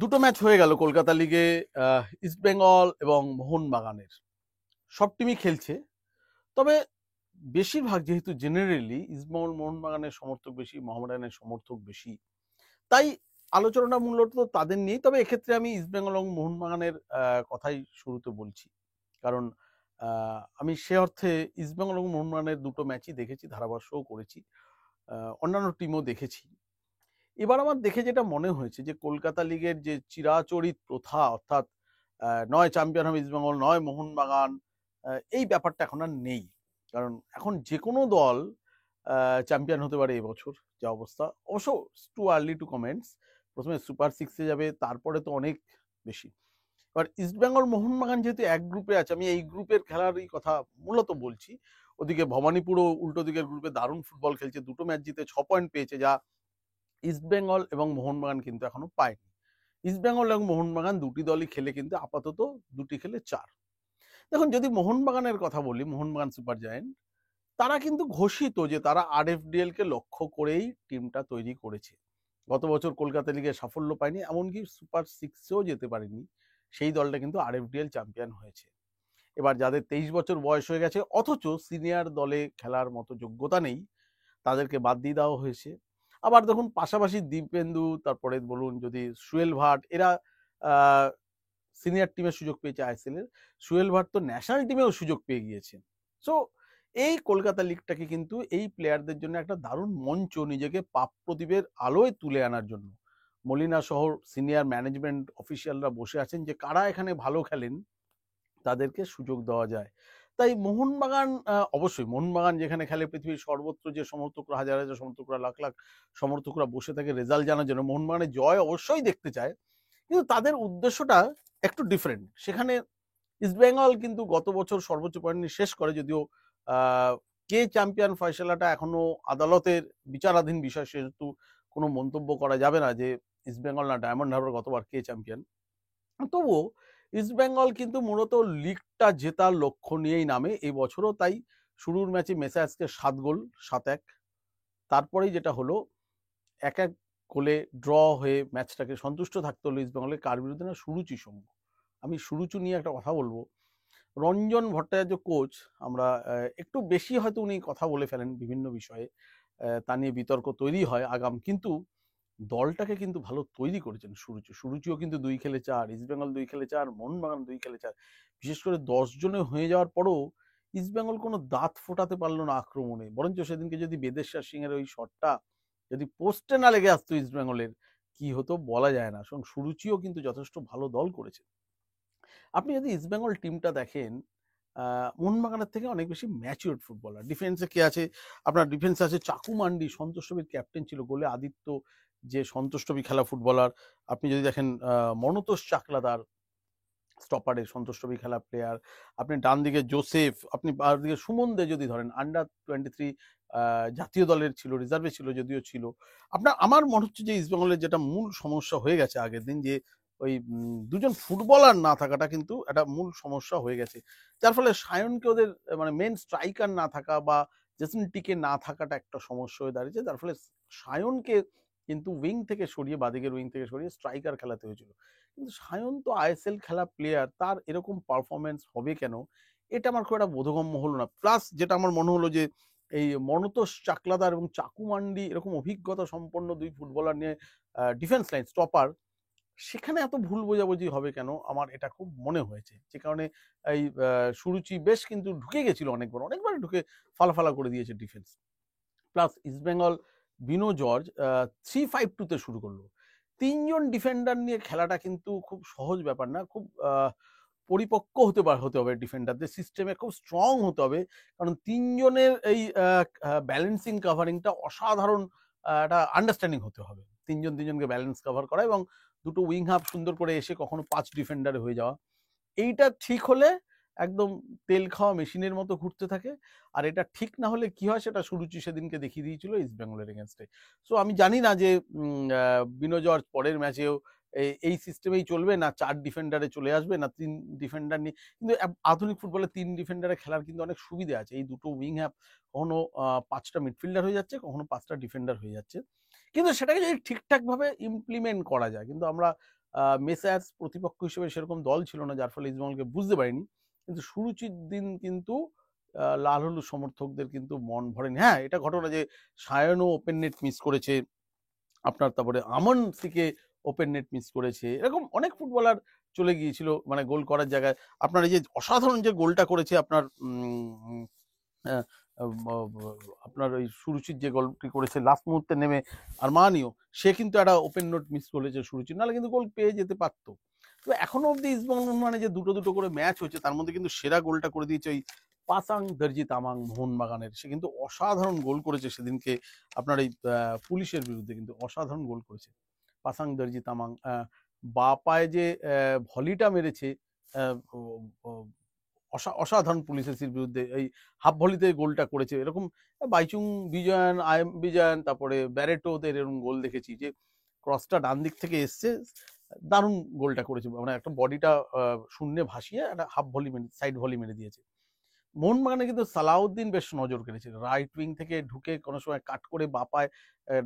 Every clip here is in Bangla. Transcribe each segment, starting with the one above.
দুটো ম্যাচ হয়ে গেল কলকাতা লিগে। ইস্টবেঙ্গল এবং মোহনবাগানের সব টিমই খেলছে। তবে বেশিরভাগ যেহেতু জেনারেলি ইস্টবেঙ্গল মোহনবাগানের সমর্থক বেশি, মোহামেডানের সমর্থক বেশি, তাই আলোচনাটা মূলত তাদের নিয়েই। তবে এক্ষেত্রে আমি ইস্টবেঙ্গল এবং মোহনবাগানের কথাই শুরুতে বলছি, কারণ আমি সে অর্থে ইস্টবেঙ্গল এবং মোহনবাগানের দুটো ম্যাচই দেখেছি, ধারাভাষ্যও করেছি, অন্যান্য টিমও দেখেছি। এবার আমার দেখে যেটা মনে হয়েছে যে কলকাতা লিগের যে চিরাচরিত প্রথা, অর্থাৎ নয় চ্যাম্পিয়ন হবে ইস্টবেঙ্গল, নয় মোহনবাগান, এই ব্যাপারটা এখন আর নেই। কারণ এখন যে কোনো দল চ্যাম্পিয়ন হতে পারে এবছর, যা অবস্থা। অবশ্য টু আর্লি টু কমেন্টস, প্রথমে সুপার সিক্সে যাবে, তারপরে তো অনেক বেশি। এবার ইস্টবেঙ্গল মোহনবাগান যেহেতু এক গ্রুপে আছে, আমি এই গ্রুপের খেলারই কথা মূলত বলছি। ওদিকে ভবানীপুরও উল্টো দিকের গ্রুপে দারুণ ফুটবল খেলছে, দুটো ম্যাচ জিতে 6 পয়েন্ট পেয়েছে, যা ইস্টবেঙ্গল এবং মোহনবাগান কিন্তু এখনো পায়নি। ইস্টবেঙ্গল এবং মোহনবাগান দুটি দলই খেলে কিন্তু আপাতত দুটি খেলে 4। দেখুন, যদি মোহনবাগানের কথা বলি, মোহনবাগান সুপার জায়েন্ট, তারা কিন্তু ঘোষিত যে তারা আরএফডিএল কে লক্ষ্য করেই টিমটা তৈরি করেছে। গত বছর কলকাতা লিগে সাফল্য পায়নি, এমনকি সুপার সিক্সেও যেতে পারেনি, সেই দলটা কিন্তু আরএফডিএল চ্যাম্পিয়ন হয়েছে। এবার যাদের 23 বছর বয়স হয়ে গেছে অথচ সিনিয়র দলে খেলার মতো যোগ্যতা নেই, তাদেরকে বাদ দিয়ে দেওয়া হয়েছে। আবার দেখুন, পাশাপাশি দীপেন্দু, তারপরে বলুন যদি সুয়েল ভাট, এরা সিনিয়র টিমের সুযোগ পেয়েছে আইএসএল এর। সুয়েল ভাট তো ন্যাশনাল টিমেও সুযোগ পেয়ে গিয়েছে। সো এই কলকাতা লিগটাকে কিন্তু এই প্লেয়ারদের জন্য একটা দারুণ মঞ্চ, নিজেকে পাপ প্রদীপের আলোয় তুলে আনার জন্য। মলিনা শহর সিনিয়র ম্যানেজমেন্ট অফিসিয়ালরা বসে আছেন যে কারা এখানে ভালো খেলেন তাদেরকে সুযোগ দেওয়া যায়। তাই মোহনবাগান, অবশ্যই মোহনবাগান যেখানে খেলে, পৃথিবীর সর্বত্র যে সমর্থকরা, হাজার হাজার সমর্থকরা, লাখ লাখ সমর্থকরা বসে থাকে রেজাল্ট জানার জন্য, মোহনবাগানের জয় অবশ্যই দেখতে চায়, কিন্তু তাদের উদ্দেশ্যটা একটু ডিফারেন্ট। সেখানে ইস্টবেঙ্গল কিন্তু গত বছর সর্বোচ্চ পয়েন্ট নিয়ে শেষ করে, যদিও কে চ্যাম্পিয়ন ফয়সালাটা এখনো আদালতের বিচারাধীন বিষয়, সেহেতু কোনো মন্তব্য করা যাবে না যে ইস্টবেঙ্গল না ডায়মন্ড হারবার গতবার কে চ্যাম্পিয়ন। তবুও ইস্টবেঙ্গল কিন্তু মূলত লিগটা জেতার লক্ষ্য নিয়েই নামে এই বছরও। তাই শুরুর ম্যাচে মেসার্সকে 7 গোল, 7-1। তারপরেই যেটা হলো, 1-1 গোলে ড্র হয়ে ম্যাচটাকে সন্তুষ্ট থাকতে হলো ইস্টবেঙ্গলের। কার বিরুদ্ধে না? সুরুচি সঙ্গ। আমি সুরুচি নিয়ে একটা কথা বলবো। রঞ্জন ভট্টাচার্য কোচ, আমরা একটু বেশি হয়তো উনি কথা বলে ফেলেন বিভিন্ন বিষয়ে, তা নিয়ে বিতর্ক তৈরি হয় আগাম, কিন্তু দলটাকে কিন্তু ভালো তৈরি করেছেন সুরুচি। সুরুচিও কিন্তু 2 খেলে 4, ইস্টবেঙ্গল 2 খেলে 4, মোহনবাগান 2 খেলে 4। বিশেষ করে 10 জনে হয়ে যাওয়ার পরও ইস্টবেঙ্গল কোনো দাঁত ফোটাতে পারলো না আক্রমণে। বরঞ্চ সেদিনকে যদি বেদেশ্বর সিং এর ওই শটটা যদি পোস্টে না লেগে আসতো ইস্টবেঙ্গলের, কি হতো বলা যায় না। এবং সুরুচিও কিন্তু যথেষ্ট ভালো দল করেছে। আপনি যদি ইস্টবেঙ্গল টিমটা দেখেন, মোহনবাগানের থেকে অনেক বেশি ম্যাচিওর ফুটবলার। ডিফেন্সে কে আছে? আপনার ডিফেন্সে আছে চাকু মান্ডি, সন্তোষ ট্রফির ক্যাপ্টেন ছিল, গোলে আদিত্য, যে সন্তোষ ট্রফি খেলা ফুটবলার। আপনি যদি দেখেন মনতোষ চাকলাদার, স্টপারে সন্তোষ ট্রফি খেলা প্লেয়ার। আপনি ডান দিকে জোসেফ, আপনি বাম দিকে সুমন দে যদি ধরেন, আন্ডার 23 জাতীয় দলের ছিল, রিজার্ভে ছিল যদিও ছিল। আমার মনে হচ্ছে যে ইস্টবেঙ্গলের যেটা মূল সমস্যা হয়ে গেছে আগের দিন, যে ওই দুজন ফুটবলার না থাকাটা কিন্তু একটা মূল সমস্যা হয়ে গেছে। যার ফলে সায়নকে ওদের মানে মেন স্ট্রাইকার না থাকা বা জেসন টিকে না থাকাটা একটা সমস্যা হয়ে দাঁড়িয়েছে। যার ফলে সায়নকে কিন্তু উইং থেকে সরিয়ে, বাদিকের উইং থেকে সরিয়ে স্ট্রাইকার খেলাতে হয়েছিল। কিন্তু সায়ন তো আইএসএল খেলা প্লেয়ার, তার এরকম পারফরমেন্স হবে কেন, এটা আমার খুব একটা বোধগম্য হলো না। প্লাস যেটা আমার মনে হলো যে এই মনতোষ চাকলাদার এবং চাকু মান্ডি এরকম অভিজ্ঞতা সম্পন্ন দুই ফুটবলার নিয়ে ডিফেন্স লাইন স্টপার, সেখানে এত ভুল বোঝাবুঝি হবে কেন, আমার এটা খুব মনে হয়েছে। যে কারণে এই সুরুচি বেশ কিন্তু ঢুকে গেছিল অনেকবার, অনেকবার ঢুকে ফালাফালা করে দিয়েছে ডিফেন্স। প্লাস ইস্টবেঙ্গল বিনো জর্জ 3-5-2 শুরু করলো। 3 জন ডিফেন্ডার নিয়ে খেলাটা কিন্তু খুব সহজ ব্যাপার না। খুব পরিপক্ক হতে হবে ডিফেন্ডারদের, সিস্টেমে খুব স্ট্রং হতে হবে। কারণ 3 জনের এই ব্যালেন্সিং কাভারিংটা অসাধারণ, একটা আন্ডারস্ট্যান্ডিং হতে হবে। 3 জন 3জনকে ব্যালেন্স কভার করা এবং দুটো উইং হাফ সুন্দর করে এসে কখনো 5 ডিফেন্ডারে হয়ে যাওয়া, এইটা ঠিক হলে একদম তেল খাওয়া মেশিনের মতো ঘুরতে থাকে। আর এটা ঠিক না হলে কি হয়, সেটা সুরুচি সেদিনকে দেখিয়ে দিয়েছিল ইস্টবেঙ্গলের এগেনস্টে। সো আমি জানি না যে বিনো জর্জ পরের ম্যাচেও এই সিস্টেমেই চলবে, না 4 ডিফেন্ডারে চলে আসবে, না 3 ডিফেন্ডার নিয়ে। কিন্তু আধুনিক ফুটবলে 3 ডিফেন্ডারে খেলার কিন্তু অনেক সুবিধা আছে। এই দুটো উইং হ্যাপ কখনো 5টা মিডফিল্ডার হয়ে যাচ্ছে, কখনো 5টা ডিফেন্ডার হয়ে যাচ্ছে। কিন্তু সেটাকে যদি ঠিকঠাক ভাবে ইমপ্লিমেন্ট করা যায়, কিন্তু আমরা মেসার্স প্রতিপক্ষ হিসেবে সেরকম দল ছিল না, যার ফলে ইস্টবেঙ্গলকে বুঝতে পারিনি। কিন্তু শুরুচির দিন কিন্তু লাল হলুদ সমর্থকদের কিন্তু মন ভরেনি। হ্যাঁ, এটা ঘটনা যে সায়নও ওপেন নেট মিস করেছে, আপনার তারপরে আমন সিকে ওপেন নেট মিস করেছে, এরকম অনেক ফুটবলার চলে গিয়েছিল মানে গোল করার জায়গায়। আপনার এই যে অসাধারণ যে গোলটা করেছে আপনার আপনার ওই সুরুচির যে গোলটি করেছে লাস্ট মুহূর্তে নেমে আরমানিও, সে কিন্তু একটা ওপেন নোট মিস করেছে সুরুচির, নাহলে কিন্তু গোল পেয়ে যেতে পারতো। তো এখনো অব্দি ইস্টবেঙ্গল মানে যে দুটো দুটো করে ম্যাচ হচ্ছে, তার মধ্যে কিন্তু সেরা গোলটা করে দিয়েছে ওই পাসাং দর্জি তামাং মোহনবাগানের। সে কিন্তু অসাধারণ গোল করেছে সেদিনকে আপনার এই পুলিশের বিরুদ্ধে, কিন্তু অসাধারণ গোল করেছে পাসাং দর্জি তামাং। বা পায়ে যে ভলিটা মেরেছে, অসাধারণ পুলিশের বিরুদ্ধে এই হাফ ভলিতে গোলটা করেছে। এরকম বাইচুং বিজয়ন, আইএম বিজয়ন, তারপরে ব্যারেটোদের এরকম গোল দেখেছি যে ক্রসটা ডান দিক থেকে এসছে, দারুণ গোলটা করেছে, মানে একটা বডিটা শূন্যে ভাসিয়ে একটা হাফ ভলি মেরে, সাইড ভলি মেরে দিয়েছে। মোহনবাগানে কিন্তু সালাউদ্দিন বেশ নজর কেড়েছে, রাইট উইং থেকে ঢুকে কোনো সময় কাট করে বাপায়,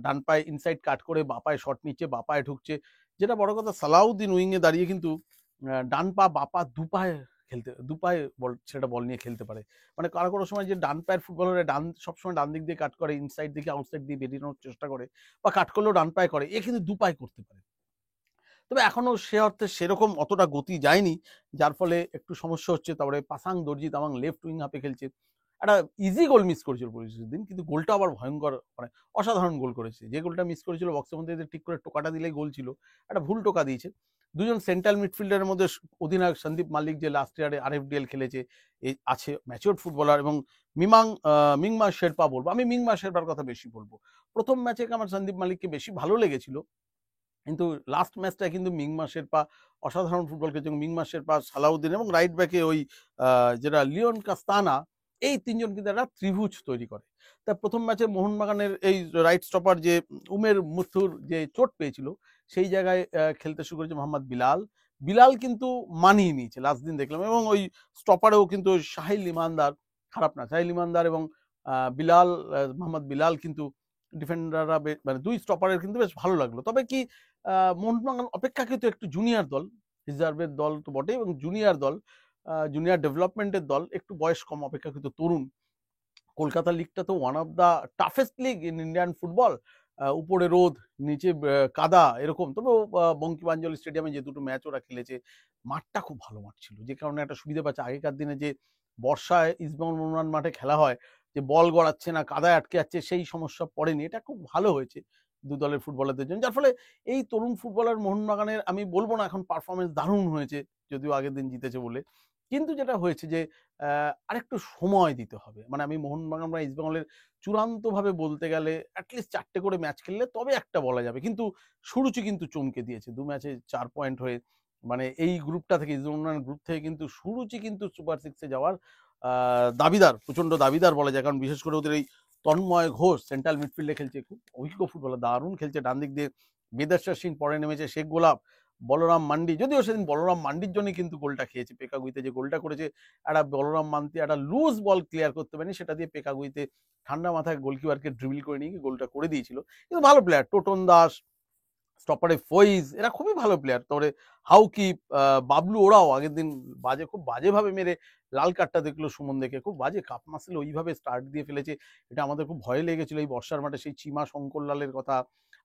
ডান পায়ে ইনসাইড কাট করে বাপায় শট নিচ্ছে, বাপায় ঢুকছে। যেটা বড় কথা, সালাউদ্দিন উইংয়ে দাঁড়িয়ে কিন্তু ডান পা বাপা দুপায়ে খেলতে, দুপায়ে বল সেটা বল নিয়ে খেলতে পারে। মানে কারো কোনো সময় যে ডান পায়ের ফুটবলাররা সবসময় ডান দিক দিয়ে কাট করে, ইনসাইড দিকে আউটসাইড দিয়ে বেরিয়ে চেষ্টা করে, বা কাট করলেও ডান পায়ে করে, এ কিন্তু দুপায়ে করতে পারে। তবে এখনো সে অর্থে সেরকম অতটা গতি যায়নি, যার ফলে একটু সমস্যা হচ্ছে। তারপরে পাসাং দর্জি তামাং লেফট উইং হাফে খেলছে, একটা ইজি গোল মিস করেছিল পরিস্থিতির দিন, কিন্তু গোলটা আবার ভয়ঙ্কর, মানে অসাধারণ গোল করেছে। যে গোলটা মিস করেছিল বক্সের মধ্যে ঠিক করে টোকাটা দিলেই গোল ছিল, একটা ভুল টোকা দিয়েছে। দুজন সেন্ট্রাল মিডফিল্ডারের মধ্যে অধিনায়ক সন্দীপ মালিক, যে লাস্ট ইয়ারে আরএফডিএল খেলেছে, এই আছে ম্যাচিওর ফুটবলার, এবং মিংমা শেরপা বলবো, আমি মিংমা শেরপার কথা বেশি বলবো। প্রথম ম্যাচে আমার সন্দীপ মালিককে বেশি ভালো লেগেছিল, কিন্তু লাস্ট ম্যাচটা কিন্তু মিংমা শেরপা অসাধারণ ফুটবল খেলছে। মিংমা শেরপা, সালাউদ্দিন এবং রাইট ব্যাকে ওই যেটা লিওন কাস্তানা, এই তিনজন কিন্তু একটা ত্রিভুজ তৈরি করে। তা প্রথম ম্যাচে মোহনবাগানের এই রাইট স্টপার যে উমের মুথুর যে চোট পেয়েছিল, সেই জায়গায় খেলতে শুরু করেছে মোহাম্মদ বিলাল। বিলাল কিন্তু মানিয়ে নিয়েছে লাস্ট দিন দেখলাম, এবং ওই স্টপারেও কিন্তু শাহিল ইমানদার খারাপ না, শাহিল ইমানদার এবং বিলাল, মোহাম্মদ বিলাল কিন্তু ডিফেন্ডাররা মানে দুই স্টপারের কিন্তু বেশ ভালো লাগলো। তবে কি মোহনবাগান অপেক্ষাকৃত একটু জুনিয়র দল, রিজার্ভের দল তো বটে, এবং জুনিয়র দল, জুনিয়র ডেভেলপমেন্টের দল, একটু বয়স কম, অপেক্ষাকৃত তরুণ। কলকাতা লিগটা তো one of the toughest league in Indian football, উপরে রোদ, নিচে কাদা, এরকম। তবে বঙ্কিমাঞ্জলি স্টেডিয়ামে যে দুটো ম্যাচ ওরা খেলেছে, মাঠটা খুব ভালো মাঠ ছিল, যে কারণে একটা সুবিধা পাচ্ছে। আগেকার দিনে যে বর্ষায় ইস্টবেঙ্গল মোহনবাগান মাঠে খেলা হয়, যে বল গড়াচ্ছে না, কাদায় আটকে যাচ্ছে, সেই সমস্যা পড়েনি। এটা খুব ভালো হয়েছে দু দলের ফুটবলারদের জন্য, যার ফলে এই তরুণ ফুটবলার মোহনবাগানের, আমি বলবো না এখন পারফরমেন্স দারুণ হয়েছে, যদিও আগের দিন জিতেছে বলে, কিন্তু যেটা হয়েছে যে আরেকটু সময় দিতে হবে। মানে আমি মোহনবাগান বা ইস্টবেঙ্গলের চূড়ান্তভাবে বলতে গেলে অ্যাটলিস্ট 4টে করে ম্যাচ খেললে তবে একটা বলা যাবে। কিন্তু সুরুচি কিন্তু চমকে দিয়েছে, 2 ম্যাচে 4 পয়েন্ট হয়ে, মানে এই গ্রুপটা থেকে, ইস্টবেঙ্গল গ্রুপ থেকে কিন্তু সুরুচি কিন্তু সুপার 6-এ যাওয়ার দাবিদার, প্রচন্ড দাবিদার বলা যায়। কারণ বিশেষ করে ওদের এই তন্ময় ঘোষ সেন্ট্রাল মিডফিল্ডে খেলছে, খুব অভিজ্ঞ ফুটবলার, দারুণ খেলছে। ডান দিক দিয়ে বেদেশ্বর সিং, পরে নেমেছে শেখ গোলাপ, বলরাম মান্ডি, যদিও সেদিন বলরাম মান্ডির জন্য কিন্তু গোলটা খেয়েছে। পেকাগুইতে যে গোলটা করেছে, একটা বলরাম মান্ডি একটা লুজ বল ক্লিয়ার করতে পারেনি, সেটা দিয়ে পেকাগুইতে ঠান্ডা মাথায় গোলকিপারকে ড্রিবল করে নিয়ে গোলটা করে দিয়েছিল। কিন্তু ভালো প্লেয়ার, টোটন দাস, স্টপারে ফয়েজ, এরা খুবই ভালো প্লেয়ার। তারপরে হাউকিপ, বাবলু, ওরাও আগের দিন খুব বাজেভাবে মেরে লাল কার্ডটা দেখলো সুমন দেখে, খুব বাজে। কাপ মাসেল ওইভাবে স্টার্ট দিয়ে ফেলেছে, এটা আমাদের খুব ভয় লেগেছিল এই বর্ষার মাঠে। সেই চিমা শঙ্করলালের কথা,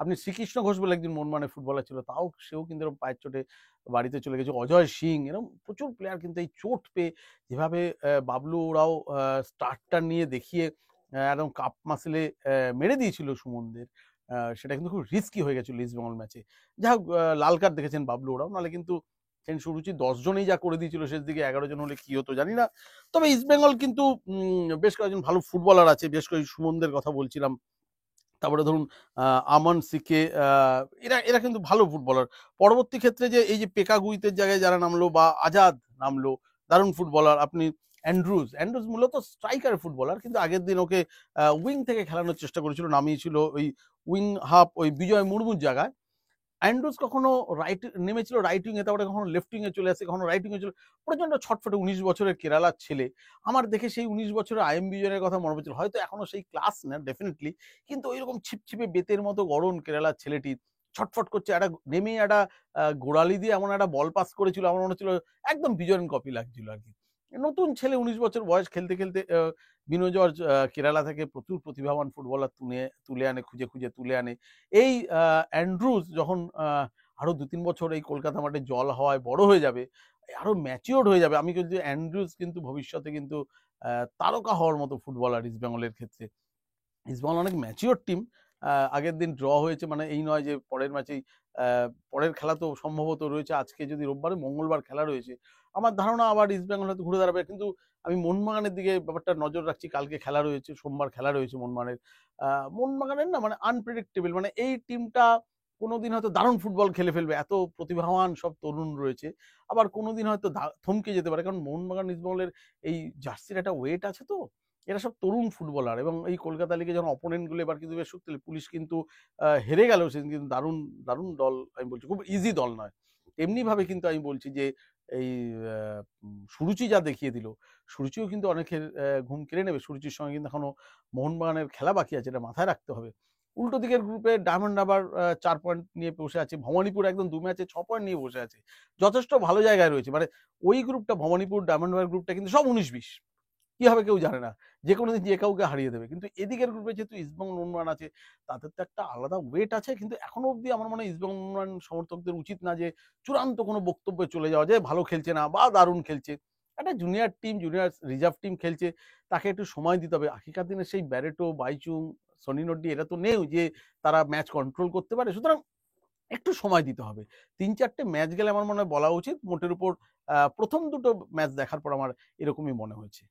আপনি শ্রীকৃষ্ণ ঘোষ বলে একজন মনমানের ফুটবলার ছিল, তাও সেও কিন্তু এরকম পায়ের চোটে বাড়িতে চলে গেছে। অজয় সিং, এরকম প্রচুর প্লেয়ার কিন্তু এই চোট পেয়ে, যেভাবে বাবলু ওরাও স্টার্টটা নিয়ে দেখিয়ে একদম কাপ মাসেলে মেরে দিয়েছিল সুমনদের, সেটা কিন্তু খুব রিস্কি হয়ে গেছিল ইস্টবেঙ্গল ম্যাচে। যাই হোক, লাল কার্ড দেখেছেন বাবলু ওরাও, নাহলে কিন্তু সুরুচি 10 জনেই যা করে দিয়েছিল শেষ দিকে, 11 জন হলে কি হতো জানি না। তবে ইস্টবেঙ্গল কিন্তু বেশ কয়েকজন ভালো ফুটবলার আছে, বেশ কয়েক সুমনদের কথা বলছিলাম, তারপরে ধরুন আমন সিকে, এরা এরা কিন্তু ভালো ফুটবলার। পরবর্তী ক্ষেত্রে যে এই যে পেকাগুইতের জায়গায় যারা নামলো, বা আজাদ নামলো, দারুণ ফুটবলার। আপনি অ্যান্ড্রুজ মূলত স্ট্রাইকার ফুটবলার, কিন্তু আগের দিন ওকে উইং থেকে খেলানোর চেষ্টা করেছিল, নামিয়েছিল ওই উইং হাফ ওই বিজয় মুর্মুর জায়গায়। অ্যান্ড্রুজ কখনো রাইট নেমেছিল রাইট উইং এ, তারপরে কখনো লেফট উইং এ চলে আসে, কখনো রাইট উইং এ চলে, প্রচন্ড ছটফটে 19 বছরের কেরালার ছেলে। আমার দেখে সেই 19 বছরের আইএম বিজনের কথা মনে পড়ছিল, হয়তো এখনো সেই ক্লাস না ডেফিনেটলি, কিন্তু ওইরকম ছিপছিপে বেতের মতো গড়ন কেরালার ছেলেটির, ছটফট করছে, একটা নেমেই একটা গোড়ালি দিয়ে এমন একটা বল পাস করেছিল, আমার মনে হচ্ছিল একদম বিজয়ন কপি লাগছিল আর কি। নতুন ছেলে, 19 বছর বয়স, খেলতে খেলতে বিনো জর্জ কেরালা থেকে প্রচুর প্রতিভাবান ফুটবলার তুলে আনে, খুঁজে খুঁজে তুলে আনে। এই অ্যান্ড্রুজ যখন আরো 2-3 বছর এই কলকাতা মাঠে জল হওয়ায় বড় হয়ে যাবে, আরো ম্যাচিওর্ড হয়ে যাবে, আমি কিন্তু অ্যান্ড্রুজ কিন্তু ভবিষ্যতে কিন্তু তারকা হওয়ার মতো ফুটবলার ইস্ট বেঙ্গলের ক্ষেত্রে। ইস্টবেঙ্গল অনেক ম্যাচিওর টিম। আগের দিন ড্র হয়েছে, মানে এই নয় যে পরের ম্যাচেই পরের খেলা তো সম্ভবত রয়েছে, আজকে যদি রোববারে, মঙ্গলবার খেলা রয়েছে। আমার ধারণা আবার ইস্টবেঙ্গল হয়তো ঘুরে দাঁড়াবে, কিন্তু আমি মোহনবাগানের দিকে ব্যাপারটা নজর রাখছি। কালকে খেলা রয়েছে, সোমবার খেলা রয়েছে মোহনবাগানের। মোহনবাগানের না মানে আনপ্রেডিক্টেবল, মানে এই টিমটা কোনোদিন হয়তো দারুণ ফুটবল খেলে ফেলবে, এত প্রতিভাবান সব তরুণ রয়েছে। আবার কোনোদিন হয়তো থমকে যেতে পারে, কারণ মোহনবাগান ইস্টবেঙ্গলের এই জার্সির একটা ওয়েট আছে তো। এরা সব তরুণ ফুটবলার, এবং এই কলকাতা লিগে যখন অপোনেন্ট গুলো এবার কিন্তু বেশ শক্তিশালী, পুলিশ কিন্তু হেরে গেল সেদিন, কিন্তু দারুণ দারুণ দল, আমি বলছি খুব ইজি দল নয়। তেমনি ভাবে কিন্তু আমি বলছি যে এই সুরুচি যা দেখিয়ে দিল, সুরুচিও কিন্তু অনেকের ঘুম কেড়ে নেবে। সুরুচির সঙ্গে কিন্তু এখনো মোহনবাগানের খেলা বাকি আছে, এটা মাথায় রাখতে হবে। উল্টো দিকের গ্রুপে ডায়মন্ড আবার 4 পয়েন্ট নিয়ে বসে আছে, ভবানীপুর একদম 2 ম্যাচে 6 পয়েন্ট নিয়ে বসে আছে, যথেষ্ট ভালো জায়গায় রয়েছে। মানে ওই গ্রুপটা, ভবানীপুর ডায়মন্ড গ্রুপটা কিন্তু সব 19-20, কি হবে কেউ জানে না, যে কোনো দিন যে কাউকে হারিয়ে দেবে। কিন্তু এদিকের গ্রুপে যেহেতু ইস্টবেঙ্গল মোহনবাগান আছে, তাদের তো একটা আলাদা ওয়েট আছে। কিন্তু এখনো অবধি আমার মনে হয় ইস্টবেঙ্গল মোহনবাগান সমর্থকদের উচিত না যে চূড়ান্ত কোনো বক্তব্যে চলে যাওয়া, যে ভালো খেলছে না বা দারুণ খেলছে। একটা junior team, junior reserve team খেলছে, তাকে একটু সময় দিতে হবে। আগেকার দিনে সেই ব্যারেটো, বাইচুং, সনি নড্ডি এরা তো নেই যে তারা ম্যাচ কন্ট্রোল করতে পারে, সুতরাং একটু সময় দিতে হবে। 3-4টে ম্যাচ গেলে আমার মনে হয় বলা উচিত। মোটের উপর প্রথম দুটো ম্যাচ দেখার পর আমার এরকমই মনে হয়েছে।